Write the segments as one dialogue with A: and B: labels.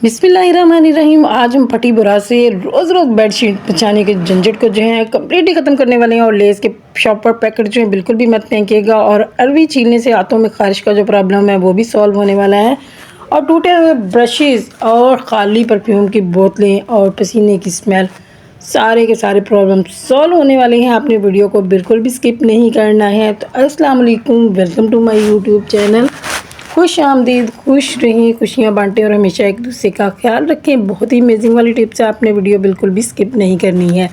A: बिस्मिल्लाहिर्रहमानिर्रहीम। आज हम फटी बुरा से रोज़ रोज़ बेडशीट बिछाने के झंझट को जो है कम्प्लीटली ख़त्म करने वाले हैं। और लेस के शॉपर पैकेट जो है बिल्कुल भी मत फेंकिएगा। और अरवी छीलने से हाथों में ख़ारिश का जो प्रॉब्लम है वो भी सॉल्व होने वाला है। और टूटे हुए ब्रशेज़ और ख़ाली परफ्यूम की बोतलें और पसीने की स्मेल, सारे के सारे प्रॉब्लम सॉल्व होने वाले हैं। आपने वीडियो को बिल्कुल भी स्किप नहीं करना है। तो अस्सलाम वालेकुम, welcome to my YouTube channel. खुश आमदीद, खुश रहें, खुशियाँ बांटें और हमेशा एक दूसरे का ख्याल रखें। बहुत ही अमेजिंग वाली टिप्स है, आपने वीडियो बिल्कुल भी स्किप नहीं करनी है।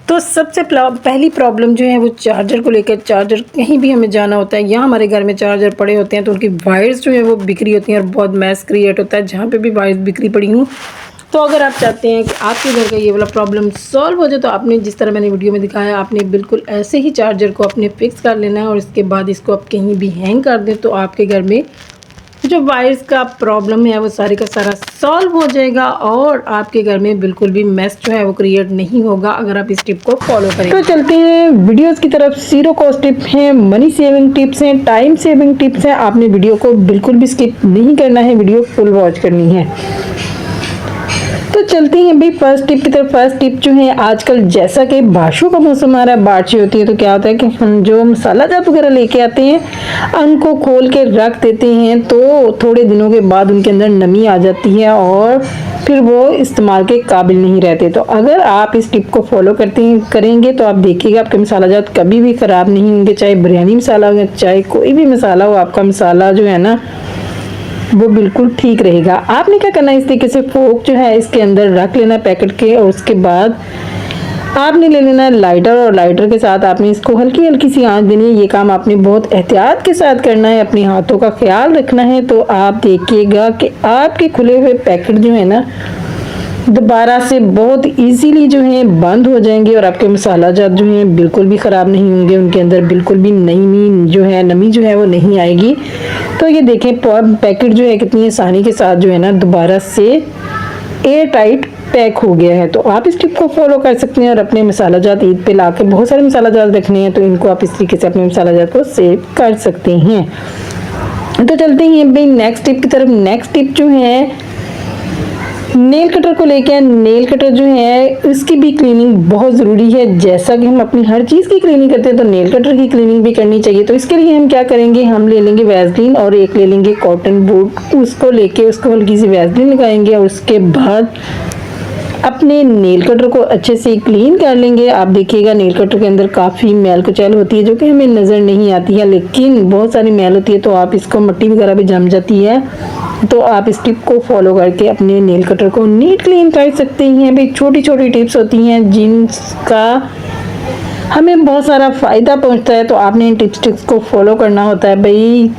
A: तो सबसे पहली प्रॉब्लम जो है वो चार्जर को लेकर। चार्जर कहीं भी हमें जाना होता है या हमारे घर में चार्जर पड़े होते हैं तो उनकी वायर्स जो है वो बिखरी होती हैं और बहुत मैस क्रिएट होता है। जहाँ पे भी वायर्स बिखरी पड़ी हूँ, तो अगर आप चाहते हैं कि आपके घर का ये वाला प्रॉब्लम सॉल्व हो जाए तो आपने जिस तरह मैंने वीडियो में दिखाया, आपने बिल्कुल ऐसे ही चार्जर को अपने फिक्स कर लेना है। और इसके बाद इसको आप कहीं भी हैंग कर दें तो आपके घर में जो वायर्स का प्रॉब्लम है वो सारे का सारा सॉल्व हो जाएगा और आपके घर में बिल्कुल भी मेस जो है वो क्रिएट नहीं होगा अगर आप इस टिप को फॉलो करें। तो चलते हैं वीडियोस की तरफ। जीरो कॉस्ट टिप है, मनी सेविंग टिप्स हैं, टाइम सेविंग टिप्स हैं। आपने वीडियो को बिल्कुल भी स्किप नहीं करना है, वीडियो फुल वॉच करनी है। तो चलते हैं भाई फर्स्ट टिप की तरफ। फर्स्ट टिप जो है, आजकल जैसा कि बारिशों का मौसम आ रहा है, बारिश होती है तो क्या होता है कि हम जो मसाला जात वगैरह लेके आते हैं उनको खोल के रख देते हैं तो थोड़े दिनों के बाद उनके अंदर नमी आ जाती है और फिर वो इस्तेमाल के काबिल नहीं रहते। तो अगर आप इस टिप को फॉलो करेंगे तो आप देखिएगा आपके मसाला जात कभी भी ख़राब नहीं होंगे। चाहे बिरयानी मसाला हो, चाहे कोई भी मसाला हो, आपका मसाला जो है ना वो बिल्कुल ठीक रहेगा। आपने क्या करना है, इस तरीके से फोक जो है इसके अंदर रख लेना पैकेट के। और उसके बाद आपने ले लेना है लाइटर और लाइटर के साथ आपने इसको हल्की हल्की सी आंच देनी है। ये काम आपने बहुत एहतियात के साथ करना है, अपने हाथों का ख्याल रखना है। तो आप देखिएगा कि आपके खुले हुए पैकेट जो है ना दोबारा से बहुत इजीली जो है बंद हो जाएंगे और आपके मसाला जात जो है बिल्कुल भी ख़राब नहीं होंगे। उनके अंदर बिल्कुल भी नमी जो है वो नहीं आएगी। तो ये देखें पैकेट जो है कितनी आसानी के साथ जो है ना दोबारा से एयर टाइट पैक हो गया है। तो आप इस टिप को फॉलो कर सकते हैं और अपने मसाला जात ईद पे लाके बहुत सारे मसाला जात रखने हैं तो इनको आप इस तरीके से अपने मसाला जात को सेव कर सकते हैं। तो चलते हैं भाई नेक्स्ट टिप की तरफ। नेक्स्ट टिप जो है नेल कटर को लेके। नेल कटर जो है इसकी भी क्लीनिंग बहुत ज़रूरी है। जैसा कि हम अपनी हर चीज़ की क्लीनिंग करते हैं तो नेल कटर की क्लीनिंग भी करनी चाहिए। तो इसके लिए हम क्या करेंगे, हम ले लेंगे वैसलीन और एक ले लेंगे कॉटन बूट। उसको लेके उसको हल्की सी वैसलीन लगाएंगे और उसके बाद अपने नेल कटर को अच्छे से क्लीन कर लेंगे। आप देखिएगा नेल कटर के अंदर काफ़ी मैल कुचैल होती है जो कि हमें नज़र नहीं आती है, लेकिन बहुत सारी मैल होती है। तो आप इसको मिट्टी वगैरह भी जम जाती है तो आप इस टिप को फॉलो करके अपने नेल कटर को नीट क्लीन कर सकते हैं। भाई छोटी छोटी टिप्स होती हैं जिनका हमें बहुत सारा फ़ायदा पहुंचता है। तो आपने इन टिप्स को फॉलो करना होता है। भाई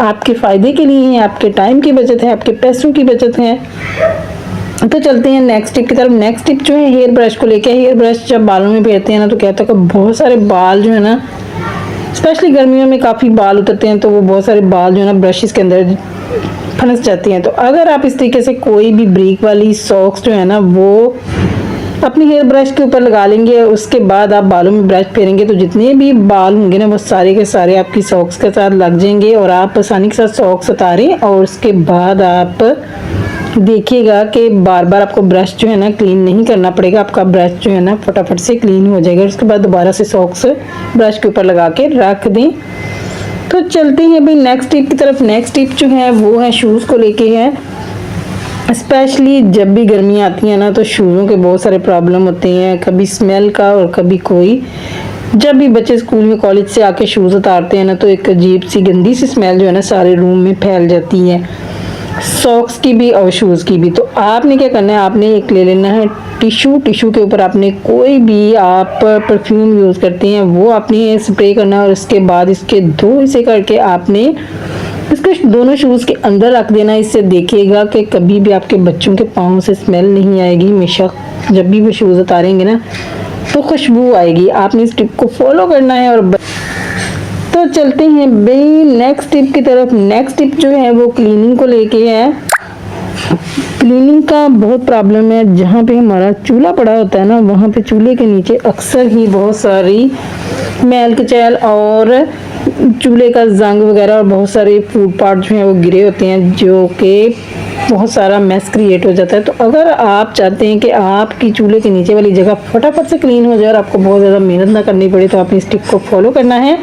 A: आपके फ़ायदे के लिए है, आपके टाइम की बचत है, आपके पैसों की बचत है। तो चलते हैं नेक्स्ट टिप की तरफ। नेक्स्ट टिप जो है हेयर ब्रश को लेके। हेयर ब्रश जब बालों में फेरते हैं ना तो कहता है कि बहुत सारे बाल जो है ना, स्पेशली गर्मियों में काफ़ी बाल उतरते हैं तो वो बहुत सारे बाल जो है ना ब्रशेस के अंदर फंस जाती हैं। तो अगर आप इस तरीके से कोई भी ब्रीक वाली सॉक्स जो है ना वो अपनी हेयर ब्रश के ऊपर लगा लेंगे, उसके बाद आप बालों में ब्रश फेरेंगे तो जितने भी बाल होंगे ना वो सारे के सारे आपकी सॉक्स के साथ लग जाएंगे और आप आसानी के साथ सॉक्स उतारें। और उसके बाद आप देखिएगा कि बार बार आपको ब्रश जो है ना क्लीन नहीं करना पड़ेगा, आपका ब्रश जो है ना फटाफट से क्लीन हो जाएगा। उसके बाद दोबारा से सॉक्स ब्रश के ऊपर लगा के रख दें। तो चलते हैं भाई नेक्स्ट टिप की तरफ। नेक्स्ट टिप जो है वो है शूज़ को लेके है। स्पेशली जब भी गर्मी आती है ना तो शूज़ों के बहुत सारे प्रॉब्लम होते हैं, कभी स्मेल का और कभी कोई। जब भी बच्चे स्कूल में कॉलेज से आके शूज़ उतारते हैं ना तो एक अजीब सी गंदी सी स्मेल जो है ना सारे रूम में फैल जाती है, सॉक्स की भी और शूज़ की भी। तो आपने क्या करना है, आपने एक ले लेना है टिशू। टिशू के ऊपर आपने कोई भी आप परफ्यूम यूज़ करते हैं वो आपने स्प्रे करना है और उसके बाद इसके दो हिस्से करके आपने इसके दोनों शूज़ के अंदर रख देना। इससे देखिएगा कि कभी भी आपके बच्चों के पाँव से स्मेल नहीं आएगी। हमेशा जब भी वो शूज़ उतारेंगे ना तो खुशबू आएगी। आपने इस टिप को फॉलो करना है। और तो चलते हैं भाई नेक्स्ट टिप की तरफ। नेक्स्ट टिप जो है वो क्लीनिंग को लेके है। क्लीनिंग का बहुत प्रॉब्लम है। जहाँ पे हमारा चूल्हा पड़ा होता है ना वहाँ पे चूल्हे के नीचे अक्सर ही बहुत सारी मैल कुचैल और चूल्हे का जंग वगैरह और बहुत सारे फूड पार्ट जो हैं वो गिरे होते हैं जो कि बहुत सारा मैस क्रिएट हो जाता है। तो अगर आप चाहते हैं कि आपकी चूल्हे के नीचे वाली जगह फटाफट से क्लीन हो जाए और आपको बहुत ज़्यादा मेहनत ना करनी पड़े, तो आपने इस टिप को फॉलो करना है।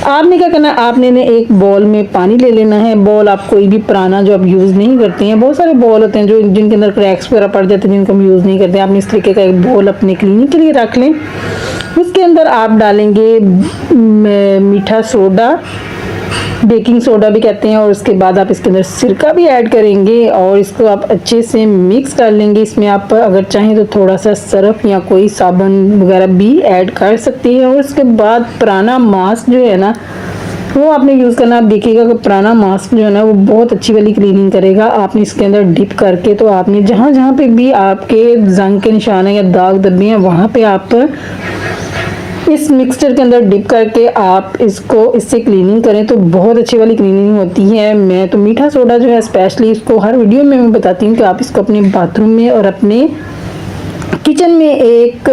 A: आपने क्या करना है, आपने एक बॉल में पानी ले लेना है। बॉल आप कोई भी पुराना जो आप यूज़ नहीं करते हैं, बहुत सारे बॉल होते हैं जो जिनके अंदर क्रैक्स वगैरह पड़ जाते हैं, जिनको हम यूज़ नहीं करते। आपने इस तरीके का एक बॉल अपने क्लीनिंग के लिए रख लें। उसके अंदर आप डालेंगे मीठा सोडा, बेकिंग सोडा भी कहते हैं, और उसके बाद आप इसके अंदर सिरका भी ऐड करेंगे और इसको आप अच्छे से मिक्स कर लेंगे। इसमें आप अगर चाहें तो थोड़ा सा सरफ या कोई साबुन वगैरह भी ऐड कर सकते हैं। और उसके बाद पुराना मास्क जो है ना, वो आपने यूज़ करना। आप देखिएगा कि पुराना मास्क जो है ना, वो बहुत अच्छी वाली क्लीनिंग करेगा। आपने इसके अंदर डिप करके, तो आपने जहाँ जहाँ पे भी आपके जंग के निशान है या दाग धब्बे हैं, वहाँ पे आप इस मिक्सचर के अंदर डिप करके आप इससे क्लीनिंग करें तो बहुत अच्छी वाली क्लीनिंग होती है। मैं तो मीठा सोडा जो है स्पेशली इसको हर वीडियो में मैं बताती हूँ कि आप इसको अपने बाथरूम में और अपने किचन में एक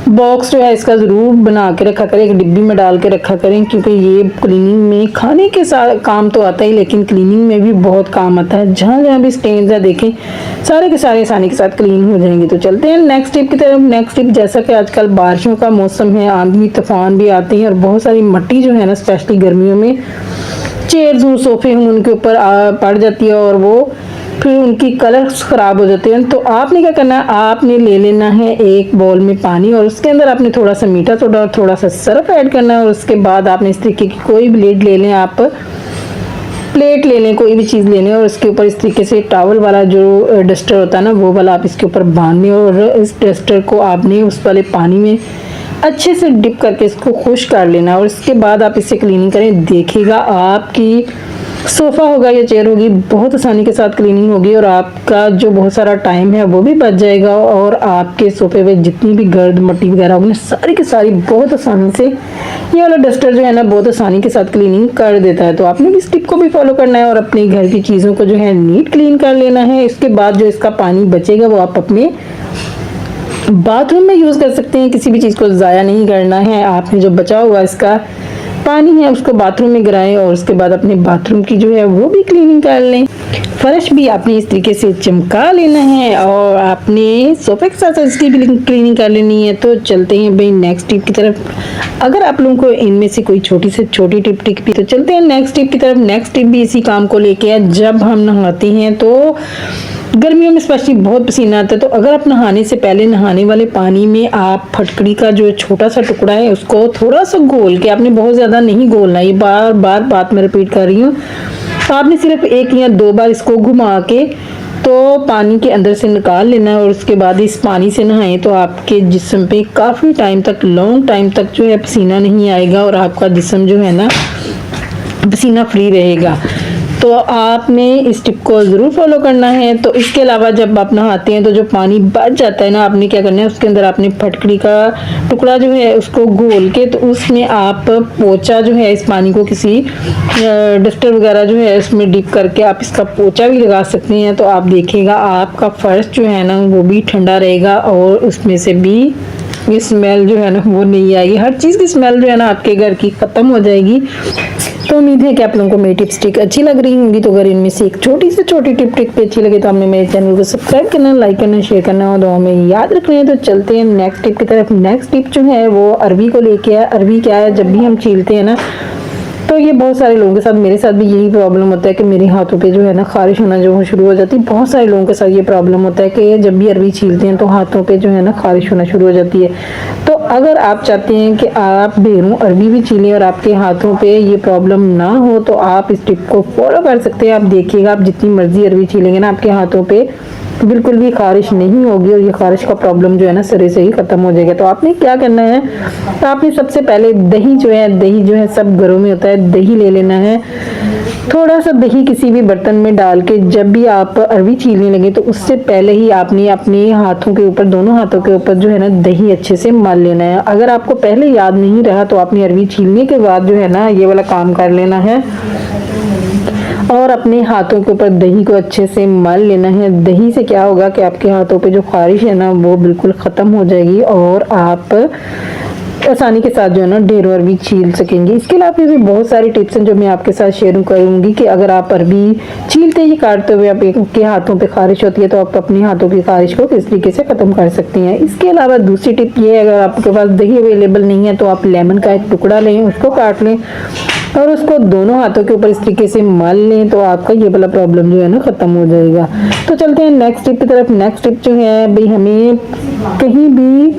A: बॉक्स जो है इसका ज़रूर बना के रखा करें, एक डिब्बी में डाल के रखा करें, क्योंकि ये क्लीनिंग में खाने के साथ काम तो आता ही, लेकिन क्लीनिंग में भी बहुत काम आता है। जहाँ जहाँ भी स्टेन्स है देखें, सारे के सारे आसानी के साथ क्लीन हो जाएंगे। तो चलते हैं नेक्स्ट टिप की तरफ। नेक्स्ट टिप, जैसा कि आजकल बारिशों का मौसम है, आंधी तूफान भी आते हैं और बहुत सारी मिट्टी जो है ना, स्पेशली गर्मियों में चेयर्स हों, सोफे हों, उनके ऊपर पड़ जाती है और वो फिर उनकी कलर्स ख़राब हो जाते हैं। तो आपने क्या करना है, आपने ले लेना है एक बाउल में पानी और उसके अंदर आपने थोड़ा सा मीठा सोडा और थोड़ा सा सरफ ऐड करना है। और उसके बाद आपने इस तरीके की कोई भी लेड ले लें, आप प्लेट ले लें, कोई भी चीज़ ले लें और उसके ऊपर इस तरीके से टॉवल वाला जो डस्टर होता है ना, वो वाला आप इसके ऊपर बांध लें और इस डस्टर को आपने उस वाले पानी में अच्छे से डिप करके इसको खुश कर लेना। और इसके बाद आप इससे क्लीनिंग करें, देखिएगा आपकी सोफ़ा होगा या चेयर होगी, बहुत आसानी के साथ क्लीनिंग होगी और आपका जो बहुत सारा टाइम है वो भी बच जाएगा। और आपके सोफे पे जितनी भी गर्द मट्टी वगैरह होगी, सारी की सारी बहुत आसानी से ये वाला डस्टर जो है ना, बहुत आसानी के साथ क्लीनिंग कर देता है। तो आपने भी इस टिप को भी फॉलो करना है और अपने घर की चीज़ों को जो है नीट क्लीन कर लेना है। इसके बाद जो इसका पानी बचेगा वो आप अपने बाथरूम में यूज़ कर सकते हैं, किसी भी चीज़ को ज़ाया नहीं करना है। आपने जो बचा हुआ इसका पानी है उसको बाथरूम में गिराएं और उसके बाद अपने बाथरूम की जो है वो भी क्लीनिंग कर लें। फर्श भी आपने इस तरीके से चमका लेना है और आपने सोफे के साथ इसकी भी क्लीनिंग कर लेनी है। तो चलते हैं भाई नेक्स्ट टिप की तरफ। अगर आप लोगों को इनमें से कोई छोटी से छोटी टिप भी, तो चलते हैं नेक्स्ट टिप की तरफ। नेक्स्ट टिप भी इसी काम को लेके है। जब हम नहाते हैं तो गर्मियों में स्पेशली बहुत पसीना आता है, तो अगर आप नहाने से पहले नहाने वाले पानी में आप फटकड़ी का जो छोटा सा टुकड़ा है उसको थोड़ा सा घोल के, आपने बहुत ज़्यादा नहीं घोलना, ये बार बार बात मैं रिपीट कर रही हूँ, आपने सिर्फ 1 या 2 बार इसको घुमा के तो पानी के अंदर से निकाल लेना है। और उसके बाद इस पानी से नहाएं तो आपके जिस्म पे काफ़ी टाइम तक, लॉन्ग टाइम तक जो है पसीना नहीं आएगा और आपका जिस्म जो है ना पसीना फ्री रहेगा। तो आपने इस टिप को ज़रूर फॉलो करना है। तो इसके अलावा जब आप नहाते हैं तो जो पानी बच जाता है ना, आपने क्या करना है, उसके अंदर आपने फटकड़ी का टुकड़ा जो है उसको घोल के, तो उसमें आप पोंछा जो है, इस पानी को किसी डस्टर वगैरह जो है उसमें डिप करके आप इसका पोंछा भी लगा सकते हैं। तो आप देखिएगा आपका फर्श जो है ना वो भी ठंडा रहेगा और उसमें से भी ये स्मेल जो है ना वो नहीं आएगी। हर चीज़ की स्मेल जो है ना आपके घर की ख़त्म हो जाएगी। तो उम्मीद है कि आप लोगों को मेरी टिप्स टिक अच्छी लग रही होंगी। तो अगर इनमें से एक छोटी से छोटी टिप टिक अच्छी लगे तो आपने मेरे चैनल को सब्सक्राइब करना, लाइक करना, शेयर करना और दुआ में याद रखना है। तो चलते हैं नेक्स्ट टिप की तरफ। नेक्स्ट टिप जो है वो अरवी को लेके है। अरवी क्या है, जब भी हम छीलते हैं ना, तो ये बहुत सारे लोगों के साथ, मेरे साथ भी यही प्रॉब्लम होता है कि मेरे हाथों पे जो है ना खारिश होना जो शुरू हो जाती है। बहुत सारे लोगों के साथ ये प्रॉब्लम होता है कि जब भी अरवी छीलते हैं तो हाथों पे जो है ना खारिश होना शुरू हो जाती है। तो अगर आप चाहते हैं कि आप बेरों अरवी भी छीलें और आपके हाथों पे ये प्रॉब्लम ना हो, तो आप इस टिप को फॉलो कर सकते हैं। आप देखिएगा, आप जितनी मर्जी अरवी छीलेंगे ना, आपके हाथों पे बिल्कुल भी खारिश नहीं होगी और ये खारिश का प्रॉब्लम जो है ना सिरे से ही ख़त्म हो जाएगा। तो आपने क्या करना है, तो आपने सबसे पहले दही जो है सब घरों में होता है, दही ले लेना है। थोड़ा सा दही किसी भी बर्तन में डाल के जब भी आप अरवी छीलने लगे तो उससे पहले ही आपने अपने हाथों के ऊपर, दोनों हाथों के ऊपर जो है ना दही अच्छे से मल लेना है। अगर आपको पहले याद नहीं रहा तो आपने अरवी छीलने के बाद जो है ना ये वाला काम कर लेना है और अपने हाथों के ऊपर दही को अच्छे से मल लेना है। दही से क्या होगा कि आपके हाथों पे जो खारिश है ना वो बिल्कुल ख़त्म हो जाएगी और आप आसानी के साथ जो है ना ढेरों अरबी छील सकेंगे। इसके अलावा भी बहुत सारी टिप्स हैं जो मैं आपके साथ शेयर करूंगी कि अगर आप अरबी छीलते ही काटते हुए आपके हाथों पे खारिश होती है तो आप अपने हाथों की खारिश को किस तरीके से ख़त्म कर सकती हैं। इसके अलावा दूसरी टिप ये है, अगर आपके पास दही अवेलेबल नहीं है तो आप लेमन का एक टुकड़ा लें, उसको काट लें और उसको दोनों हाथों के ऊपर इस तरीके से मल लें तो आपका ये वाला प्रॉब्लम जो है ना ख़त्म हो जाएगा। तो चलते हैं नेक्स्ट टिप की तरफ। नेक्स्ट टिप जो है भाई, हमें कहीं भी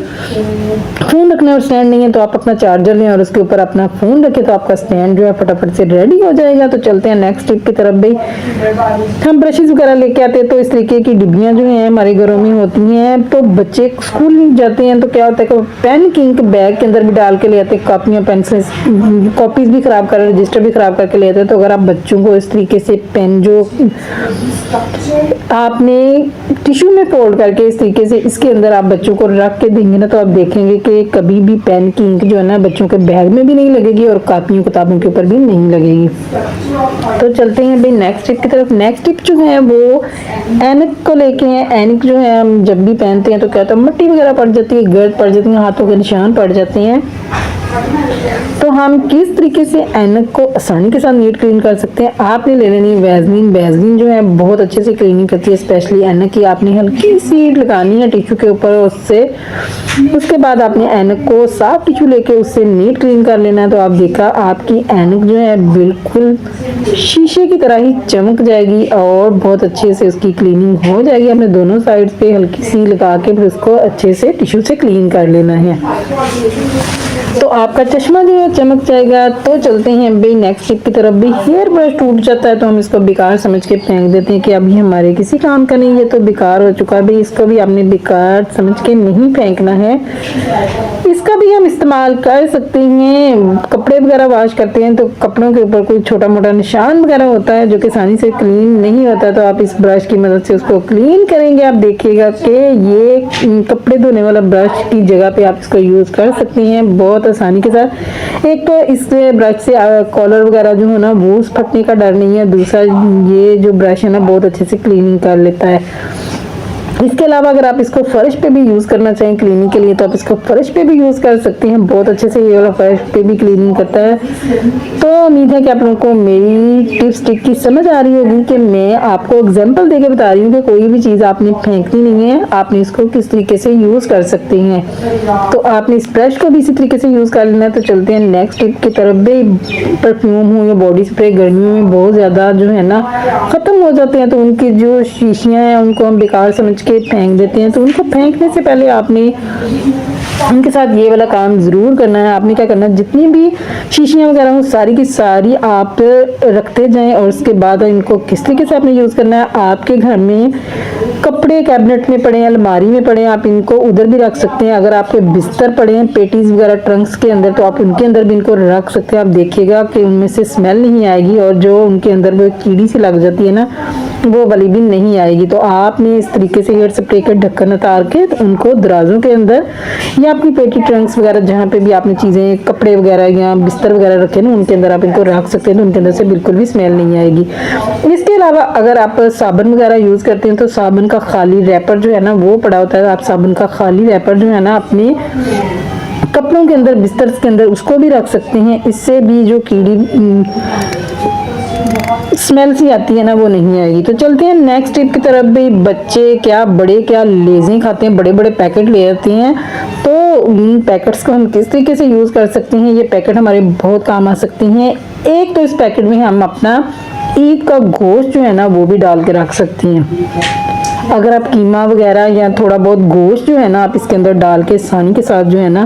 A: फ़ोन रखना और स्टैंड नहीं है तो आप अपना चार्जर लें और उसके ऊपर अपना फ़ोन रखें तो आपका स्टैंड जो है फटाफट से रेडी हो जाएगा। तो चलते हैं नेक्स्ट टिप की तरफ। भाई हम ब्रशेज़ वगैरह लेके आते हैं तो इस तरीके की डिब्बियाँ जो हैं हमारे घरों में होती हैं, तो बच्चे स्कूल जाते हैं तो क्या होता है कि पेन की इंक बैग के अंदर भी डाल के ले आते हैं, कापियाँ पेंसिल कॉपीज़ भी ख़राब कर रजिस्टर भी ख़राब करके ले आते हैं। तो अगर आप बच्चों को इस तरीके से पेन जो आपने टिश्यू में फोल्ड करके इस तरीके से इसके अंदर आप बच्चों को रख के देंगे ना तो आप देखेंगे कि कभी भी पेन की इंक जो है ना बच्चों के बैग में भी नहीं लगेगी और कापियों किताबों के ऊपर भी नहीं लगेगी। तो चलते हैं भाई नेक्स्ट टिप की तरफ। नेक्स्ट टिप जो है वो ऐनक को लेके हैं। ऐनक जो है हम जब भी पहनते हैं तो क्या होता है, मिट्टी वगैरह पड़ जाती है, गर्द पड़ जाती है, हाथों के निशान पड़ जाते हैं। तो हम किस तरीके से ऐनक को आसानी के साथ नीट क्लीन कर सकते हैं। आपने ले लेनी है वैसलीन। वैसलीन जो है बहुत अच्छे से क्लीनिंग करती है, स्पेशली ऐनक की। आपने हल्की सी लगानी है टिश्यू के ऊपर, उसके बाद आपने ऐनक को साफ टिश्यू लेके उससे नीट क्लीन कर लेना है। तो आप देखा आपकी ऐनक जो है बिल्कुल शीशे की तरह ही चमक जाएगी और बहुत अच्छे से उसकी क्लीनिंग हो जाएगी। हमने दोनों साइड पे हल्की सी लगा के फिर उसको अच्छे से टिश्यू से क्लीन कर लेना है तो आपका चश्मा जो है चमक जाएगा। तो चलते हैं भाई नेक्स्ट टिप की तरफ। भी हेयर ब्रश टूट जाता है तो हम इसको बेकार समझ के फेंक देते हैं कि अभी हमारे किसी काम का नहीं है, तो बेकार हो चुका है। भाई इसको भी आपने बेकार समझ के नहीं फेंकना है, इसका भी हम इस्तेमाल कर सकते हैं। कपड़े वगैरह वॉश करते हैं तो कपड़ों के ऊपर कोई छोटा मोटा निशान वगैरह होता है जो कि आसानी से क्लीन नहीं होता, तो आप इस ब्रश की मदद से उसको क्लीन करेंगे। आप देखिएगा कि ये कपड़े धोने वाला ब्रश की जगह पे आप इसको यूज़ कर सकते हैं बहुत आसानी के साथ। एक तो इस ब्रश से कॉलर वगैरह जो है ना वो फटने का डर नहीं है, दूसरा ये जो ब्रश है ना बहुत अच्छे से क्लीनिंग कर लेता है। इसके अलावा अगर आप इसको फर्श पे भी यूज़ करना चाहें क्लीनिंग के लिए तो आप इसको फर्श पे भी यूज़ कर सकते हैं, बहुत अच्छे से ये वाला फर्श पे भी क्लीनिंग करता है। तो उम्मीद है कि आप लोगों को मेरी टिप्स ट्रिक की समझ आ रही होगी कि मैं आपको एग्जांपल देके बता रही हूँ कि कोई भी चीज़ आपने फेंकनी नहीं है, आपने इसको किस तरीके से यूज़ कर सकते हैं। तो आपने इस ब्रश को भी इसी तरीके से यूज़ कर लेना है। तो चलते हैं नेक्स्ट टिप की तरफ। भी परफ्यूम हो या बॉडी स्प्रे गर्मियों में बहुत ज़्यादा जो है ना ख़त्म हो जाते हैं, तो उनकी जो शीशियाँ हैं उनको हम बेकार समझ के फेंक देते हैं। तो उनको फेंकने से पहले आपने उनके साथ ये वाला काम ज़रूर करना है। आपने क्या करना है, जितनी भी शीशियाँ वगैरह हो सारी की सारी आप रखते जाएं और उसके बाद इनको किस तरीके से आपने यूज़ करना है। आपके घर में कपड़े कैबिनेट में पड़े हैं, अलमारी में पड़े हैं, आप इनको उधर भी रख सकते हैं। अगर आपके बिस्तर पड़े हैं पेटीज वगैरह ट्रंक्स के अंदर तो आप उनके अंदर भी इनको रख सकते हैं। आप देखिएगा कि उनमें से स्मेल नहीं आएगी और जो उनके अंदर वो कीड़ी सी लग जाती है ना वो वाली भी नहीं आएगी। तो आपने इस तरीके से हेयर स्प्रे के ढक्कन उतार के उनको दराजों के अंदर या अपनी पेटी ट्रंक्स वगैरह जहाँ पे भी आपने चीज़ें कपड़े वगैरह या बिस्तर वगैरह रखे ना उनके अंदर आप इनको रख सकते हैं, तो उनके अंदर से बिल्कुल भी स्मेल नहीं आएगी। इसके अलावा अगर आप साबुन वगैरह यूज़ करते हैं तो साबुन का खाली रैपर जो है ना वो पड़ा होता है, आप साबुन का खाली रैपर जो है ना अपने कपड़ों के अंदर बिस्तर के अंदर उसको भी रख सकते हैं। इससे भी जो कीड़ी स्मेल सी आती है ना वो नहीं आएगी। तो चलते हैं नेक्स्ट टिप की तरफ। भी बच्चे क्या बड़े क्या लेज़ें खाते हैं, बड़े बड़े पैकेट ले आते हैं, तो इन पैकेट्स को हम किस तरीके से यूज़ कर सकते हैं। ये पैकेट हमारे बहुत काम आ सकते हैं। एक तो इस पैकेट में हम अपना ईद का गोश्त जो है ना वो भी डाल के रख सकती हैं। अगर आप कीमा वगैरह या थोड़ा बहुत गोश्त जो है ना आप इसके अंदर डाल के आसानी के साथ जो है ना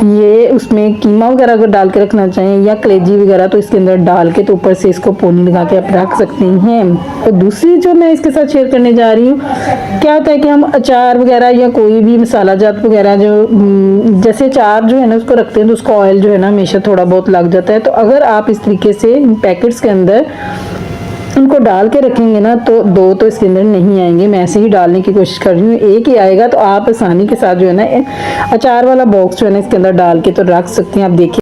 A: ये उसमें कीमा वगैरह अगर डाल के रखना चाहें या कलेजी वगैरह तो इसके अंदर डाल के तो ऊपर से इसको पोनी लगा के आप रख सकते हैं। तो दूसरी जो मैं इसके साथ शेयर करने जा रही हूँ, क्या होता है कि हम अचार वगैरह या कोई भी मसाला जात वगैरह जो जैसे अचार जो है ना उसको रखते हैं तो उसका ऑयल जो है ना हमेशा थोड़ा बहुत लग जाता है। तो अगर आप इस तरीके से इन पैकेट्स के अंदर उनको डाल के रखेंगे ना तो दो तो इसके अंदर नहीं आएंगे, मैं ऐसे ही डालने की कोशिश कर रही हूँ, एक ही आएगा। तो आप आसानी के साथ जो है ना अचार वाला बॉक्स जो है ना इसके अंदर डाल के तो रख सकते हैं। आप देखिए।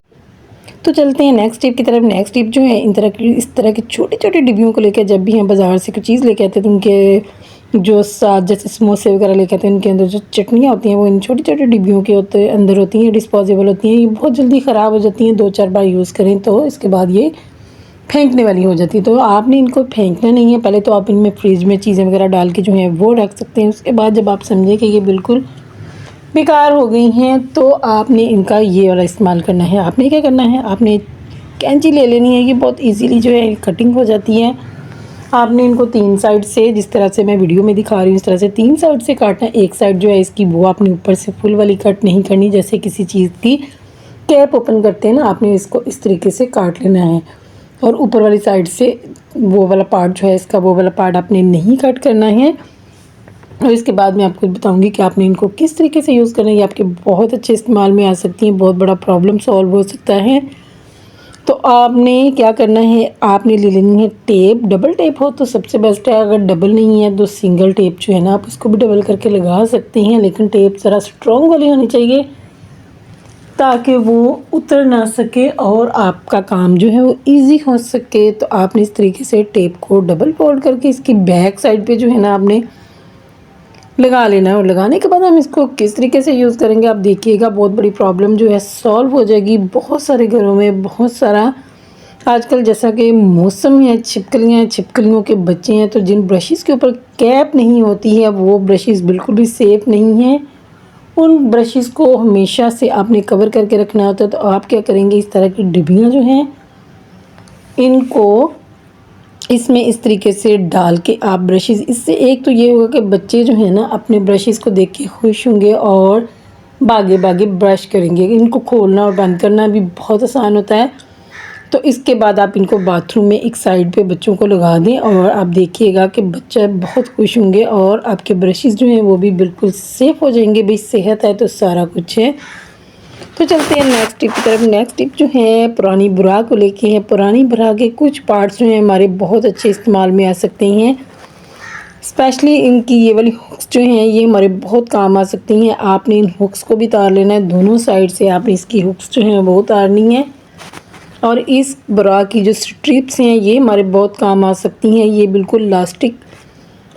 A: तो चलते हैं नेक्स्ट टिप की तरफ। नेक्स्ट टिप जो है इस तरह की छोटी छोटी डिब्बियों को लेकर जब भी हम बाज़ार से कोई चीज़ लेके आते हैं तो उनके जो साथ जैसे समोसे वगैरह लेके आते हैं उनके अंदर जो चटनियाँ होती हैं वो इन छोटी-छोटी डिब्बियों के अंदर होती हैं, डिस्पोजेबल होती हैं। ये बहुत जल्दी ख़राब हो जाती हैं, 2-4 बार यूज़ करें तो इसके बाद ये फेंकने वाली हो जाती है। तो आपने इनको फेंकना नहीं है, पहले तो आप इनमें फ्रिज में चीज़ें वगैरह डाल के जो है वो रख सकते हैं। उसके बाद जब आप समझें कि ये बिल्कुल बेकार हो गई हैं तो आपने इनका ये वाला इस्तेमाल करना है। आपने क्या करना है, आपने कैंची ले लेनी है, ये बहुत ईज़िली जो है कटिंग हो जाती है। आपने इनको 3 साइड से, जिस तरह से मैं वीडियो में दिखा रही हूँ इस तरह से 3 साइड से काटना है। एक साइड जो है इसकी वो आपने ऊपर से फुल वाली कट नहीं करनी, जैसे किसी चीज़ की कैप ओपन करते हैं ना, आपने इसको इस तरीके से काट लेना है। और ऊपर वाली साइड से वो वाला पार्ट जो है इसका, वो वाला पार्ट आपने नहीं कट करना है। और इसके बाद मैं आपको बताऊंगी कि आपने इनको किस तरीके से यूज़ करना है। ये आपके बहुत अच्छे इस्तेमाल में आ सकती हैं, बहुत बड़ा प्रॉब्लम सॉल्व हो सकता है। तो आपने क्या करना है, आपने ले लेनी है टेप। डबल टेप हो तो सबसे बेस्ट है, अगर डबल नहीं है तो सिंगल टेप जो है ना आप उसको भी डबल करके लगा सकते हैं, लेकिन टेप ज़रा स्ट्रॉन्ग वाली होनी चाहिए ताकि वो उतर ना सके और आपका काम जो है वो इजी हो सके। तो आपने इस तरीके से टेप को डबल फोल्ड करके इसकी बैक साइड पे जो है ना आपने लगा लेना है। और लगाने के बाद हम इसको किस तरीके से यूज़ करेंगे आप देखिएगा, बहुत बड़ी प्रॉब्लम जो है सॉल्व हो जाएगी। बहुत सारे घरों में बहुत सारा आजकल जैसा कि मौसम है, छिपकलियों के बच्चे हैं, तो जिन ब्रशेज़ के ऊपर कैप नहीं होती है वो ब्रशेज़ बिल्कुल भी सेफ़ नहीं हैं। उन ब्रशेज़ को हमेशा से आपने कवर करके रखना होता है। तो आप क्या करेंगे, इस तरह की डिब्बियाँ जो हैं इनको इसमें इस तरीके से डाल के आप ब्रशेज़, इससे एक तो ये होगा कि बच्चे जो हैं ना अपने ब्रशेज़ को देख के खुश होंगे और भागे भागे ब्रश करेंगे। इनको खोलना और बंद करना भी बहुत आसान होता है। तो इसके बाद आप इनको बाथरूम में एक साइड पे बच्चों को लगा दें और आप देखिएगा कि बच्चे बहुत खुश होंगे और आपके ब्रशेज़ जो हैं वो भी बिल्कुल सेफ़ हो जाएंगे। भाई सेहत है तो सारा कुछ है। तो चलते हैं नेक्स्ट टिप की तरफ। नेक्स्ट टिप जो है पुरानी बुराक को लेके है। पुरानी बुराक के कुछ पार्ट्स जो हैं हमारे बहुत अच्छे इस्तेमाल में आ सकते हैं, स्पेशली इनकी ये वाली हुक्स जो हैं ये हमारे बहुत काम आ सकती हैं। आपने इन हुक्स को भी उतार लेना है, दोनों साइड से आपने इसकी हुक्स जो हैं वो उतारनी है। और इस बुराक की जो स्ट्रिप्स हैं ये हमारे बहुत काम आ सकती हैं। ये बिल्कुल इलास्टिक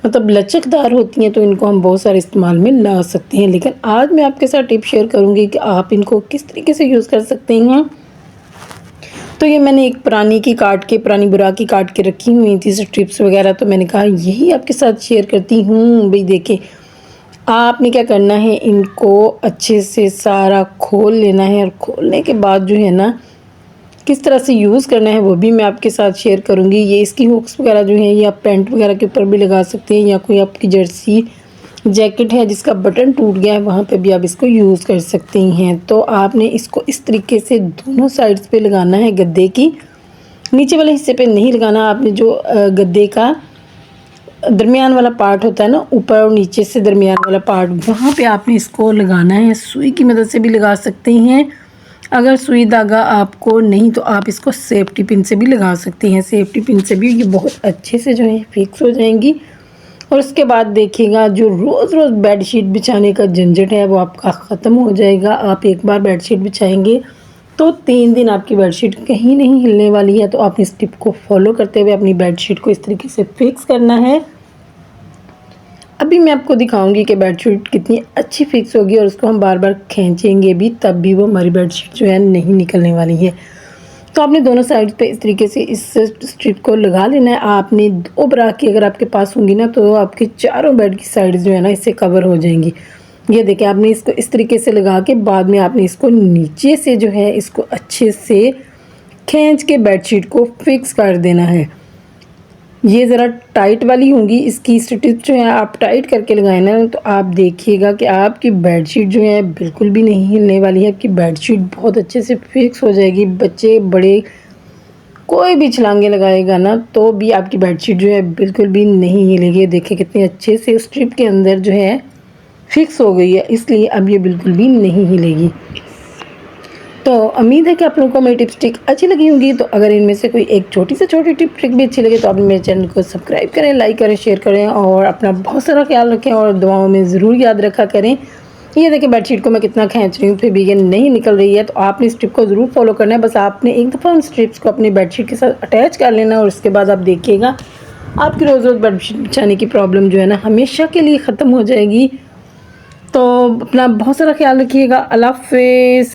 A: मतलब लचकदार होती हैं, तो इनको हम बहुत सारे इस्तेमाल में ला सकते हैं। लेकिन आज मैं आपके साथ टिप शेयर करूंगी कि आप इनको किस तरीके से यूज़ कर सकते हैं। तो ये मैंने एक पुरानी बुराक की काट के रखी हुई थी स्ट्रिप्स वगैरह, तो मैंने कहा यही आपके साथ शेयर करती हूँ। भाई देखिए, आपने क्या करना है, इनको अच्छे से सारा खोल लेना है और खोलने के बाद जो है ना किस तरह से यूज़ करना है वो भी मैं आपके साथ शेयर करूँगी। ये इसकी हुक्स वगैरह जो हैं ये आप पैंट वगैरह के ऊपर भी लगा सकते हैं, या कोई आपकी जर्सी जैकेट है जिसका बटन टूट गया है वहाँ पे भी आप इसको यूज़ कर सकते हैं। तो आपने इसको इस तरीके से दोनों साइड्स पे लगाना है, गद्दे की नीचे वाले हिस्से पे नहीं लगाना। आपने जो गद्दे का दरमियान वाला पार्ट होता है ना, ऊपर और नीचे से दरमियान वाला पार्ट, वहाँ पे आपने इसको लगाना है। सुई की मदद से भी लगा सकते हैं, अगर सुई धागा आपको नहीं तो आप इसको सेफ्टी पिन से भी लगा सकते हैं। सेफ्टी पिन से भी ये बहुत अच्छे से जो है फिक्स हो जाएंगी। और उसके बाद देखिएगा जो रोज़ रोज़ बेडशीट बिछाने का झंझट है वो आपका ख़त्म हो जाएगा। आप एक बार बेडशीट बिछाएंगे तो 3 दिन आपकी बेडशीट कहीं नहीं हिलने वाली है। तो आप इस टिप को फॉलो करते हुए अपनी बेडशीट को इस तरीके से फिक्स करना है। अभी मैं आपको दिखाऊंगी कि बेडशीट कितनी अच्छी फिक्स होगी और उसको हम बार बार खींचेंगे भी तब भी वो हमारी बेडशीट जो है नहीं निकलने वाली है। तो आपने दोनों साइड पे इस तरीके से इस स्ट्रिप को लगा लेना है। आपने 2 बुराक की अगर आपके पास होंगी ना तो आपके चारों बेड की साइड जो है ना इससे कवर हो जाएंगी। ये देखिए, आपने इसको इस तरीके से लगा के बाद में आपने इसको नीचे से जो है इसको अच्छे से खींच के बेडशीट को फिक्स कर देना है। ये ज़रा टाइट वाली होंगी, इसकी स्ट्रिप जो है आप टाइट करके लगाए ना तो आप देखिएगा कि आपकी बेडशीट जो है बिल्कुल भी नहीं हिलने वाली है। आपकी बेडशीट बहुत अच्छे से फिक्स हो जाएगी। बच्चे बड़े कोई भी छलांगे लगाएगा ना तो भी आपकी बेडशीट जो है बिल्कुल भी नहीं हिलेगी। देखिए कितने अच्छे से स्ट्रिप के अंदर जो है फिक्स हो गई है, इसलिए अब ये बिल्कुल भी नहीं हिलेगी। तो उम्मीद है कि आप लोगों को मेरी टिप्स ट्रिक अच्छी लगी होंगी। तो अगर इनमें से कोई एक छोटी से छोटी टिप ट्रिक भी अच्छी लगे तो आप मेरे चैनल को सब्सक्राइब करें, लाइक करें, शेयर करें और अपना बहुत सारा ख्याल रखें और दुआओं में ज़रूर याद रखा करें। ये देखिए बेडशीट को मैं कितना खींच रही हूँ फिर भी ये नहीं निकल रही है। तो आपने इस टिप को ज़रूर फॉलो करना है। बस आपने एक दफ़ा उन स्ट्रिप्स को अपनी बेडशीट के साथ अटैच कर लेना और उसके बाद आप देखिएगा आपकी रोज़ रोज़ बेडशीट बिछाने की प्रॉब्लम जो है ना हमेशा के लिए ख़त्म हो जाएगी। तो अपना बहुत सारा ख्याल रखिएगा। अल्लाह हाफ़िज़।